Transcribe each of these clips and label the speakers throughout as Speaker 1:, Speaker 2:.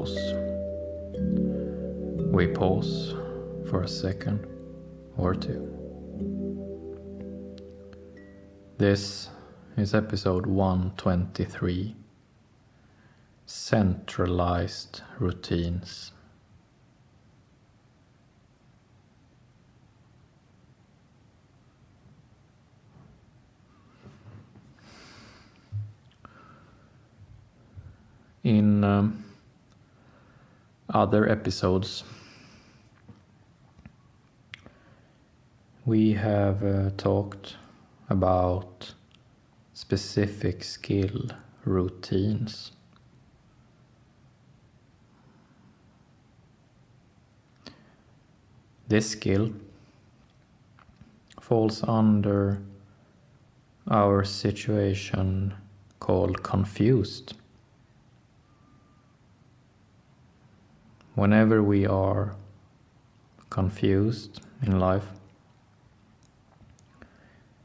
Speaker 1: pause. We pause for a second or two. This is episode 123, Centralized Routines. In other episodes, we have talked about specific skill routines. This skill falls under our situation called confused. Whenever we are confused in life,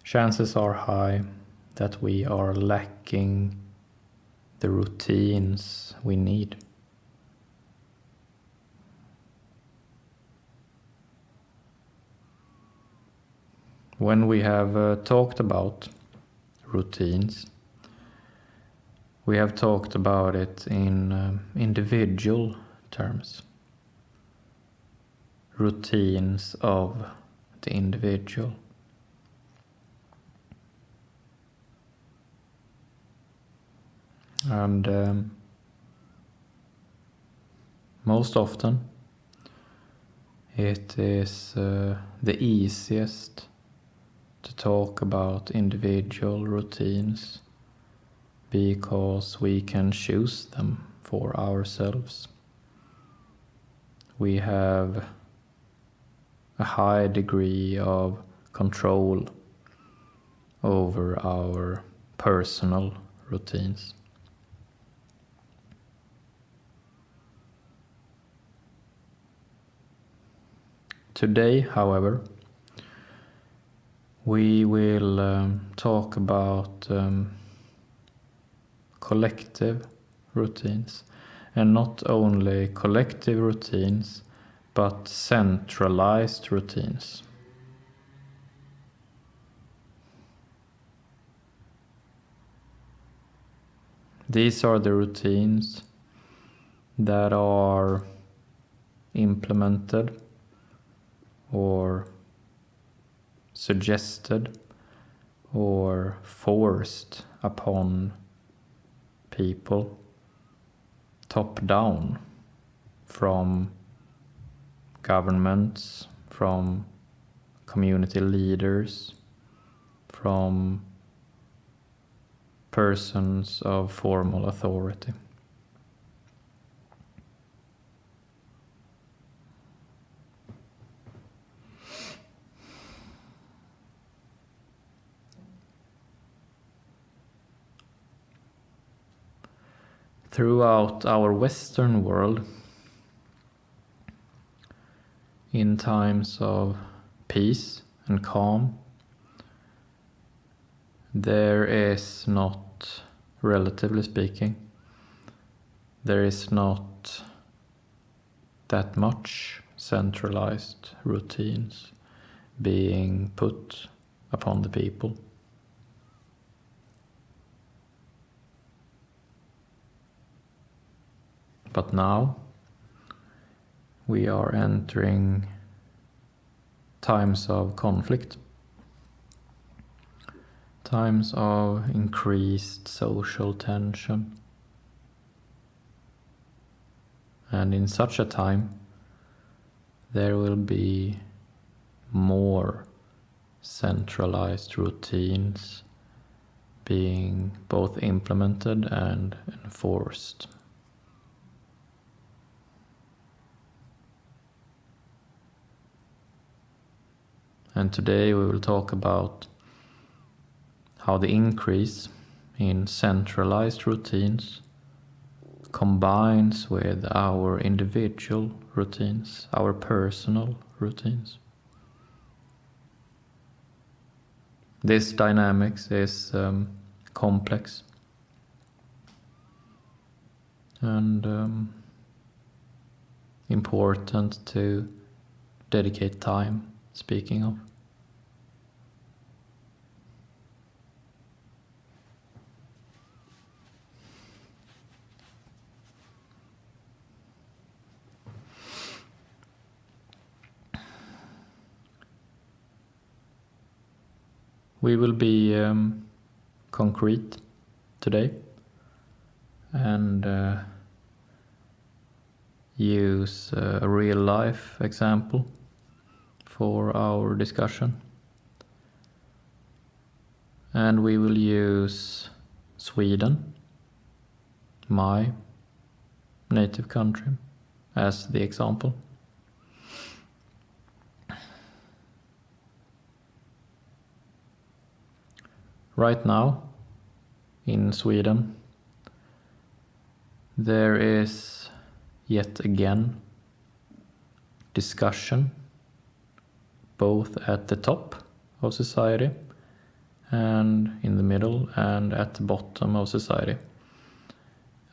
Speaker 1: chances are high that we are lacking the routines we need. When we have talked about routines, we have talked about it in individual terms. Routines of the individual. And most often it is the easiest to talk about individual routines because we can choose them for ourselves. We have a high degree of control over our personal routines. Today, however, we will talk about collective routines, and not only collective routines, but centralized routines. These are the routines that are implemented or suggested or forced upon people top down from governments, from community leaders, from persons of formal authority. Throughout our Western world, in times of peace and calm, there is not, relatively speaking, there is not that much centralized routines being put upon the people. But now we are entering times of conflict, times of increased social tension. And in such a time, there will be more centralized routines being both implemented and enforced. And today we will talk about how the increase in centralized routines combines with our individual routines, our personal routines. This dynamics is complex, and important to dedicate time speaking of. We will be concrete today and use a real life example for our discussion. And we will use Sweden, my native country, as the example. Right now, in Sweden, there is yet again discussion, both at the top of society and in the middle and at the bottom of society,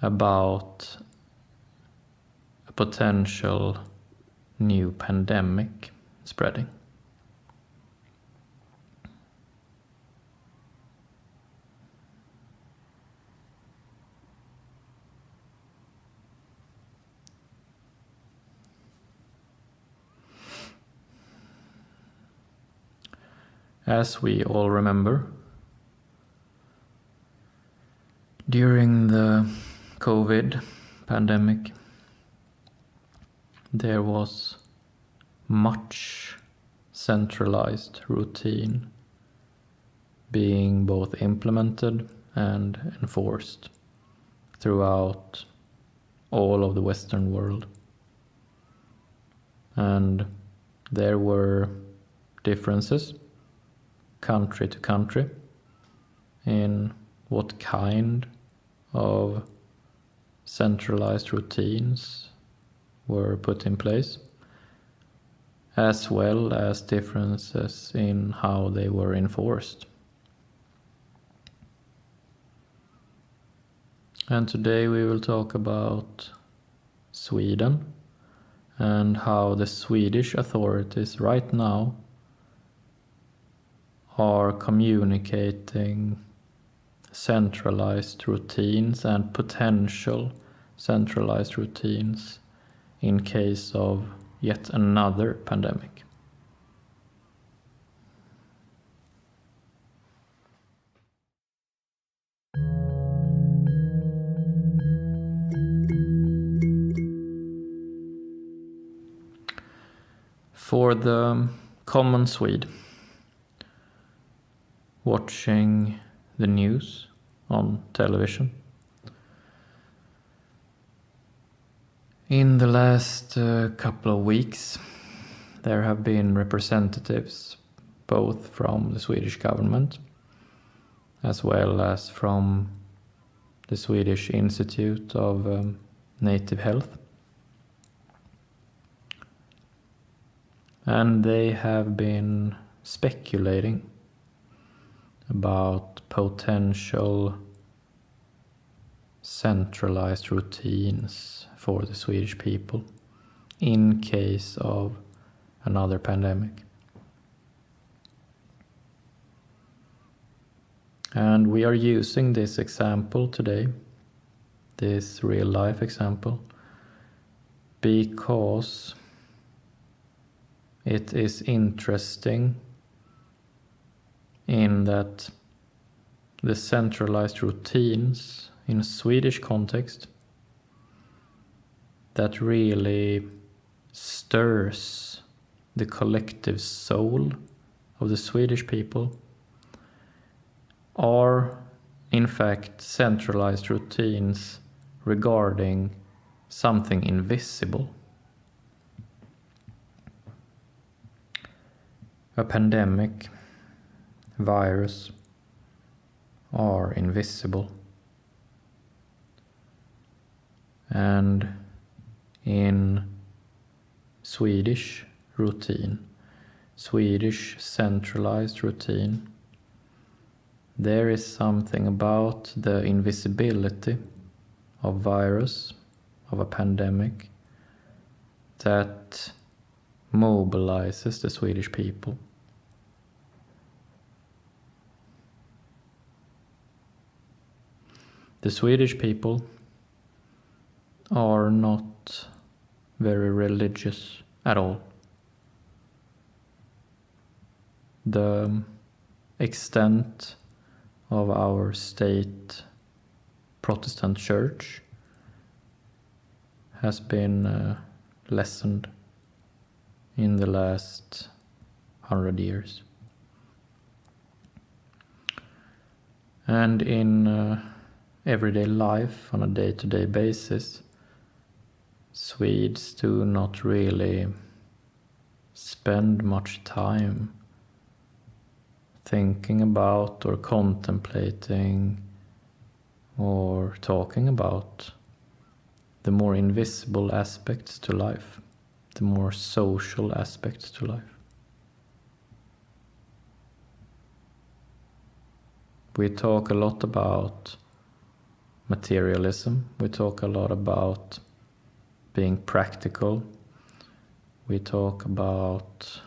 Speaker 1: about a potential new pandemic spreading. As we all remember, during the COVID pandemic, there was much centralized routine being both implemented and enforced throughout all of the Western world. And there were differences country to country in what kind of centralized routines were put in place, as well as differences in how they were enforced. And today we will talk about Sweden and how the Swedish authorities right now are communicating centralized routines and potential centralized routines in case of yet another pandemic. For the common Swede, watching the news on television, in the last couple of weeks, there have been representatives both from the Swedish government as well as from the Swedish Institute of Native Health. And they have been speculating about potential centralized routines for the Swedish people in case of another pandemic. And we are using this example today, this real life example, because it is interesting in that the centralized routines in a Swedish context that really stirs the collective soul of the Swedish people are in fact centralized routines regarding something invisible. A pandemic, virus, are invisible. And in Swedish routine, Swedish centralized routine, there is something about the invisibility of virus, of a pandemic, that mobilizes the Swedish people. The Swedish people are not very religious at all. The extent of our state Protestant church has been lessened in the last 100 years. And in everyday life, on a day-to-day basis, Swedes do not really spend much time thinking about or contemplating or talking about the more invisible aspects to life, the more social aspects to life. We talk a lot about materialism, we talk a lot about being practical, we talk about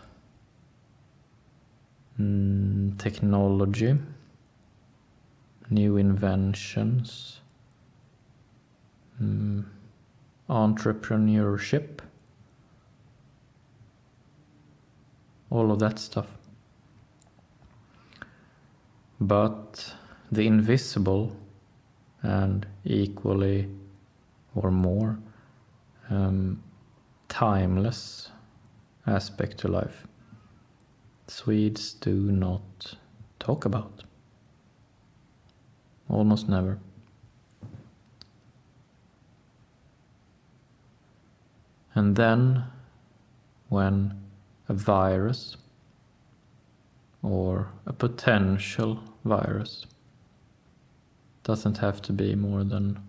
Speaker 1: technology, new inventions, entrepreneurship, all of that stuff. But the invisible and equally or more timeless aspect to life, Swedes do not talk about. Almost never. And then, when a virus or a potential virus, doesn't have to be more than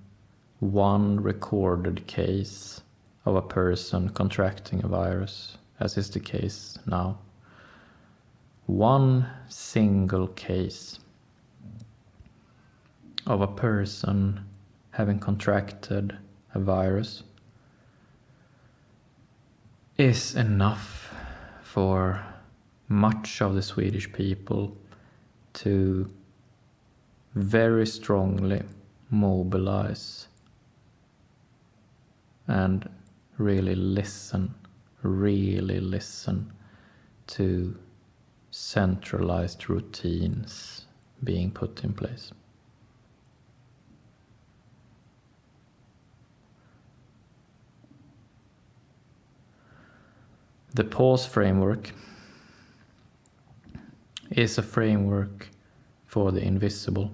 Speaker 1: one recorded case of a person contracting a virus, as is the case now. One single case of a person having contracted a virus is enough for much of the Swedish people to very strongly mobilize and really listen to centralized routines being put in place. The pause framework is a framework for the invisible.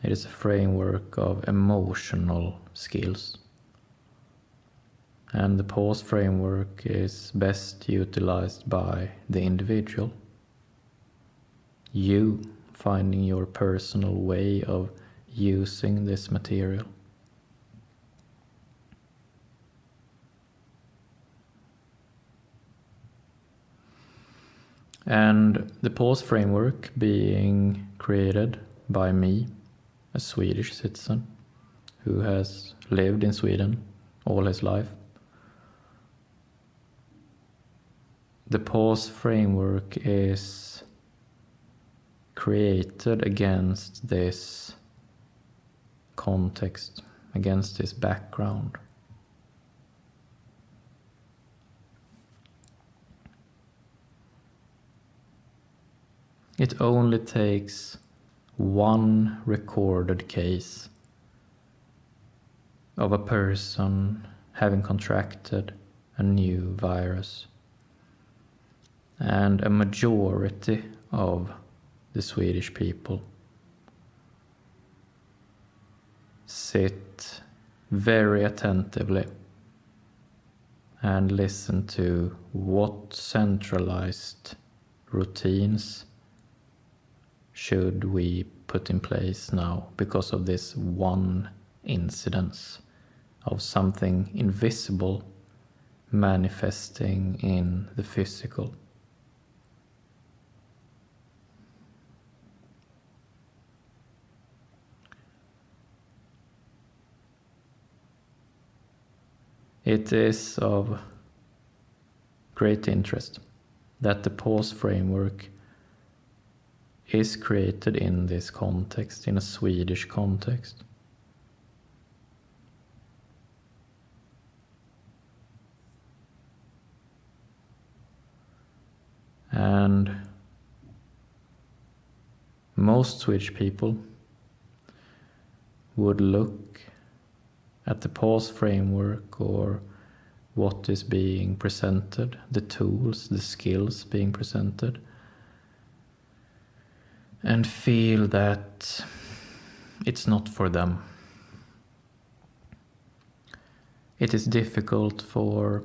Speaker 1: It is a framework of emotional skills. And the pause framework is best utilized by the individual. You finding your personal way of using this material. And the pause framework being created by me, a Swedish citizen who has lived in Sweden all his life. The pause framework is created against this context, against this background. It only takes one recorded case of a person having contracted a new virus, and a majority of the Swedish people sit very attentively and listen to what centralized routines should we put in place now because of this one incidence of something invisible manifesting in the physical. It is of great interest that the pause framework is created in this context, in a Swedish context. And most Swedish people would look at the pause framework or what is being presented, the tools, the skills being presented, and feel that it's not for them. It is difficult for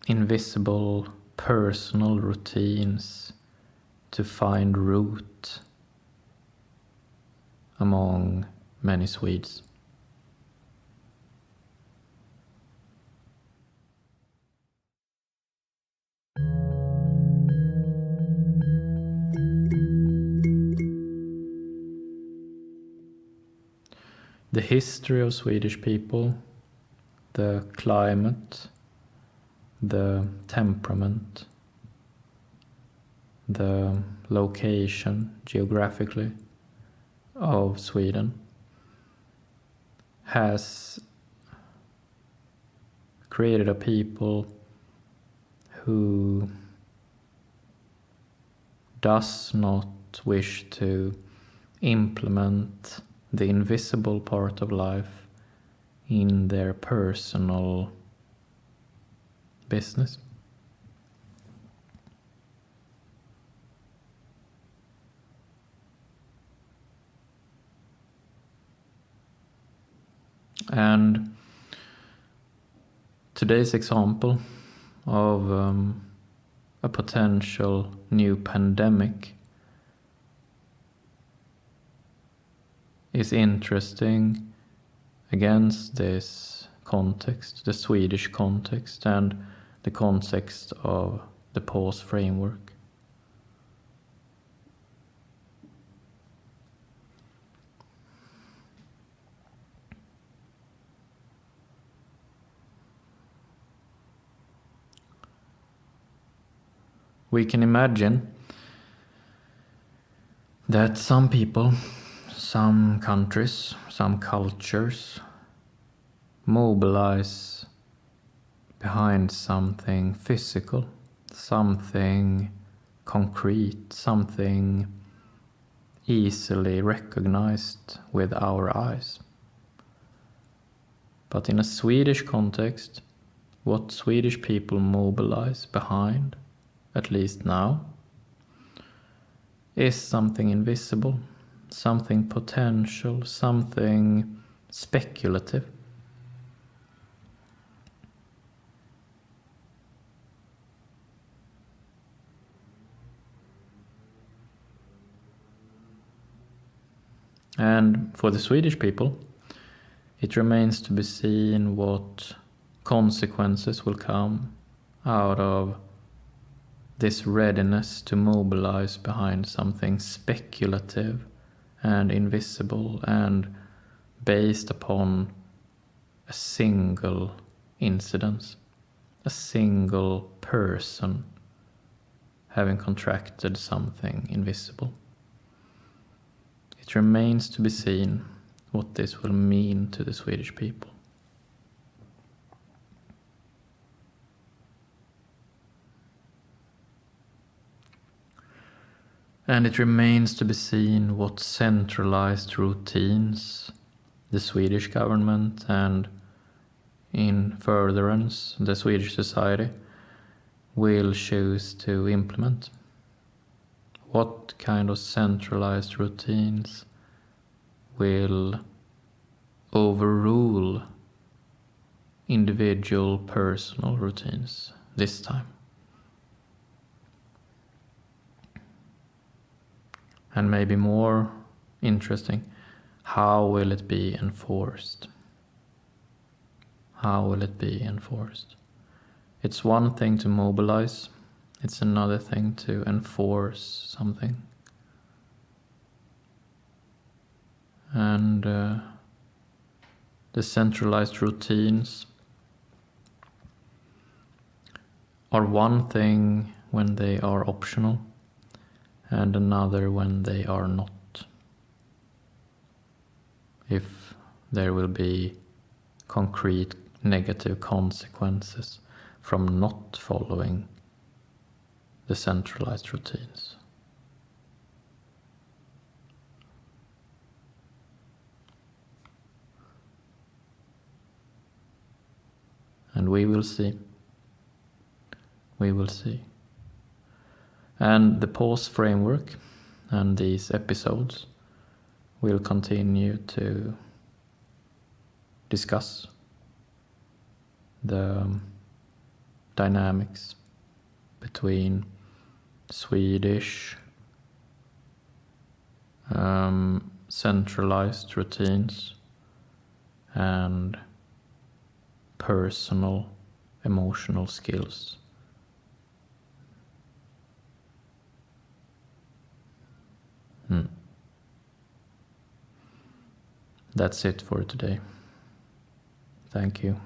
Speaker 1: invisible personal routines to find root among many Swedes. The history of Swedish people, the climate, the temperament, the location geographically of Sweden has created a people who does not wish to implement the invisible part of life in their personal business. And today's example of a potential new pandemic is interesting against this context, the Swedish context, and the context of the pause framework. We can imagine that some people, some countries, some cultures mobilize behind something physical, something concrete, something easily recognized with our eyes. But in a Swedish context, what Swedish people mobilize behind, at least now, is something invisible, something potential, something speculative. And for the Swedish people, it remains to be seen what consequences will come out of this readiness to mobilize behind something speculative and invisible and based upon a single incident, a single person having contracted something invisible. It remains to be seen what this will mean to the Swedish people. And it remains to be seen what centralized routines the Swedish government and, in furtherance, the Swedish society will choose to implement. What kind of centralized routines will overrule individual personal routines this time? And maybe more interesting, how will it be enforced? How will it be enforced? It's one thing to mobilize, it's another thing to enforce something. And the centralized routines are one thing when they are optional and another when they are not. If there will be concrete negative consequences from not following the centralized routines. And we will see. We will see. And the pause framework and these episodes will continue to discuss the dynamics between Swedish centralized routines and personal emotional skills. That's it for today. Thank you.